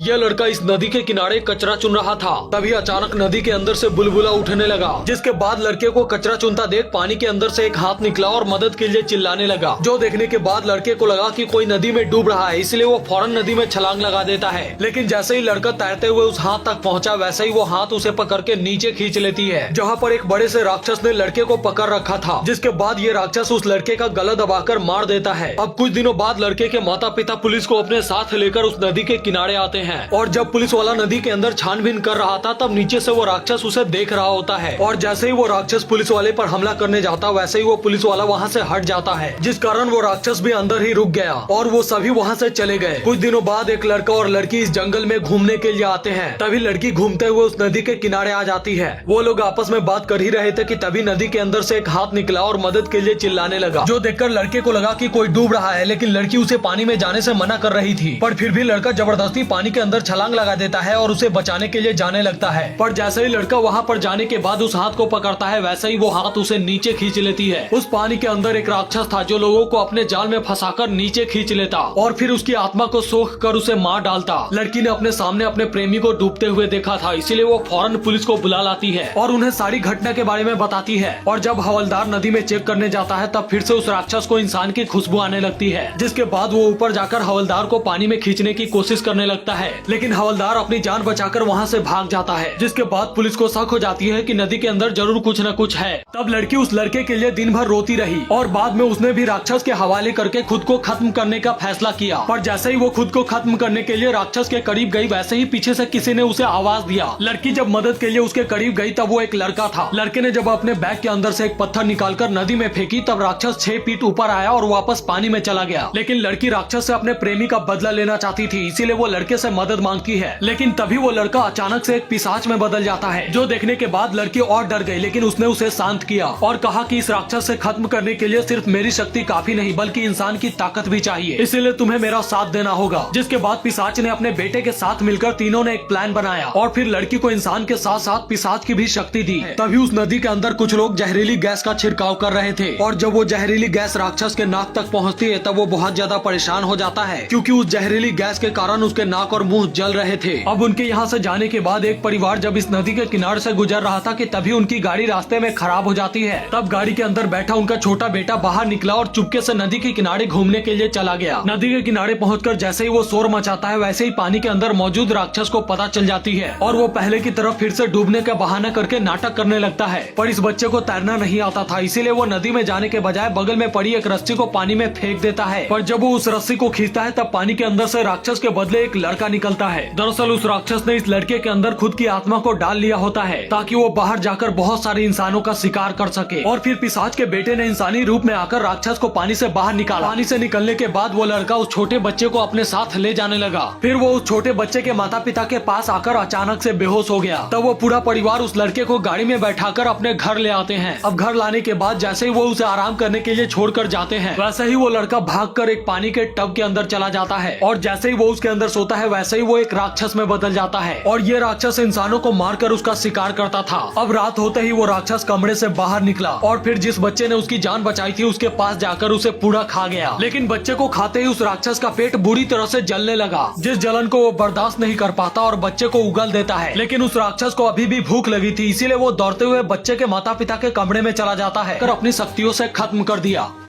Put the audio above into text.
यह लड़का इस नदी के किनारे कचरा चुन रहा था, तभी अचानक नदी के अंदर से बुलबुला उठने लगा, जिसके बाद लड़के को कचरा चुनता देख पानी के अंदर से एक हाथ निकला और मदद के लिए चिल्लाने लगा। जो देखने के बाद लड़के को लगा कि कोई नदी में डूब रहा है, इसलिए वो फौरन नदी में छलांग लगा देता है। लेकिन जैसे ही लड़का तैरते हुए उस हाथ तक पहुंचा, वैसे ही वो हाथ उसे पकड़ के नीचे खींच लेती है, जहाँ पर एक बड़े से राक्षस ने लड़के को पकड़ रखा था। जिसके बाद ये राक्षस उस लड़के का गला दबाकर मार देता है। अब कुछ दिनों बाद लड़के के माता पिता पुलिस को अपने साथ लेकर उस नदी के किनारे आते हैं, और जब पुलिस वाला नदी के अंदर छानबीन कर रहा था, तब नीचे से वो राक्षस उसे देख रहा होता है। और जैसे ही वो राक्षस पुलिस वाले पर हमला करने जाता, वैसे ही वो पुलिस वाला वहाँ से हट जाता है, जिस कारण वो राक्षस भी अंदर ही रुक गया और वो सभी वहाँ से चले गए। कुछ दिनों बाद एक लड़का और लड़की इस जंगल में घूमने के लिए आते हैं। तभी लड़की घूमते हुए उस नदी के किनारे आ जाती है। वो लोग आपस में बात कर ही रहे थे कि तभी नदी के अंदर से एक हाथ निकला और मदद के लिए चिल्लाने लगा। जो देखकर लड़के को लगा कि कोई डूब रहा है, लेकिन लड़की उसे पानी में जाने से मना कर रही थी। पर फिर भी लड़का जबरदस्ती पानी के अंदर छलांग लगा देता है और उसे बचाने के लिए जाने लगता है। पर जैसे ही लड़का वहाँ पर जाने के बाद उस हाथ को पकड़ता है, वैसे ही वो हाथ उसे नीचे खींच लेती है। उस पानी के अंदर एक राक्षस था जो लोगों को अपने जाल में फंसाकर नीचे खींच लेता और फिर उसकी आत्मा को सोख कर उसे मार डालता। लड़की ने अपने सामने अपने प्रेमी को डूबते हुए देखा था, इसीलिए वो फौरन पुलिस को बुला लाती है और उन्हें सारी घटना के बारे में बताती है। और जब हवलदार नदी में चेक करने जाता है, तब फिर से उस राक्षस को इंसान की खुशबू आने लगती है, जिसके बाद वो ऊपर जाकर हवलदार को पानी में खींचने की कोशिश करने लगता है। लेकिन हवलदार अपनी जान बचाकर वहाँ से भाग जाता है, जिसके बाद पुलिस को शक हो जाती है कि नदी के अंदर जरूर कुछ न कुछ है। तब लड़की उस लड़के के लिए दिन भर रोती रही और बाद में उसने भी राक्षस के हवाले करके खुद को खत्म करने का फैसला किया। पर जैसे ही वो खुद को खत्म करने के लिए राक्षस के करीब गई, वैसे ही पीछे से किसी ने उसे आवाज दिया। लड़की जब मदद के लिए उसके करीब गई, तब वो एक लड़का था। लड़के ने जब अपने बैग के अंदर से एक पत्थर निकालकर नदी में फेंकी, तब राक्षस 6 फीट ऊपर आया और वापस पानी में चला गया। लेकिन लड़की राक्षस से अपने प्रेमी का बदला लेना चाहती थी, इसीलिए वो लड़के से मदद मांगती है। लेकिन तभी वो लड़का अचानक से एक पिशाच में बदल जाता है, जो देखने के बाद लड़की और डर गई। लेकिन उसने उसे शांत किया और कहा कि इस राक्षस से खत्म करने के लिए सिर्फ मेरी शक्ति काफी नहीं, बल्कि इंसान की ताकत भी चाहिए, इसीलिए तुम्हें मेरा साथ देना होगा। जिसके बाद पिशाच ने अपने बेटे के साथ मिलकर तीनों ने एक प्लान बनाया और फिर लड़की को इंसान के साथ साथ पिशाच की भी शक्ति दी। तभी उस नदी के अंदर कुछ लोग जहरीली गैस का छिड़काव कर रहे थे, और जब वो जहरीली गैस राक्षस के नाक तक पहुंचती है, तब वो बहुत ज्यादा परेशान हो जाता है, क्योंकि उस जहरीली गैस के कारण उसके नाक और मुंह जल रहे थे। अब उनके यहाँ से जाने के बाद एक परिवार जब इस नदी के किनारे से गुजर रहा था कि तभी उनकी गाड़ी रास्ते में खराब हो जाती है। तब गाड़ी के अंदर बैठा उनका छोटा बेटा बाहर निकला और चुपके से नदी के किनारे घूमने के लिए चला गया। नदी के किनारे पहुंचकर जैसे ही वो शोर मचाता है, वैसे ही पानी के अंदर मौजूद राक्षस को पता चल जाती है और वो पहले की तरफ फिर से डूबने का बहाना करके नाटक करने लगता है। पर इस बच्चे को तैरना नहीं आता था, इसीलिए वो नदी में जाने के बजाय बगल में पड़ी एक रस्सी को पानी में फेंक देता है। पर जब वो उस रस्सी को खींचता है, तब पानी के अंदर से राक्षस के बदले एक लड़का निकलता है। दरअसल उस राक्षस ने इस लड़के के अंदर खुद की आत्मा को डाल लिया होता है, ताकि वो बाहर जाकर बहुत सारे इंसानों का शिकार कर सके। और फिर पिशाच के बेटे ने इंसानी रूप में आकर राक्षस को पानी से बाहर निकाला। पानी से निकलने के बाद वो लड़का उस छोटे बच्चे को अपने साथ ले जाने लगा। फिर वो उस छोटे बच्चे के माता पिता के पास आकर अचानक से बेहोश हो गया। तब वो पूरा परिवार उस लड़के को गाड़ी में बैठाकर अपने घर ले आते हैं। अब घर लाने के बाद जैसे ही वो उसे आराम करने के लिए छोड़कर जाते हैं, वैसे ही वो लड़का भागकर एक पानी के टब के अंदर चला जाता है, और जैसे ही वो उसके अंदर सोता है, वैसे ही वो एक राक्षस में बदल जाता है, और ये राक्षस इंसानों को मारकर उसका शिकार करता था। अब रात होते ही वो राक्षस कमरे से बाहर निकला और फिर जिस बच्चे ने उसकी जान बचाई थी, उसके पास जाकर उसे पूरा खा गया। लेकिन बच्चे को खाते ही उस राक्षस का पेट बुरी तरह से जलने लगा, जिस जलन को वो बर्दाश्त नहीं कर पाता और बच्चे को उगल देता है। लेकिन उस राक्षस को अभी भी भूख लगी थी, इसीलिए वो दौड़ते हुए बच्चे के माता पिता के कमरे में चला जाता है और अपनी शक्तियों से खत्म कर दिया।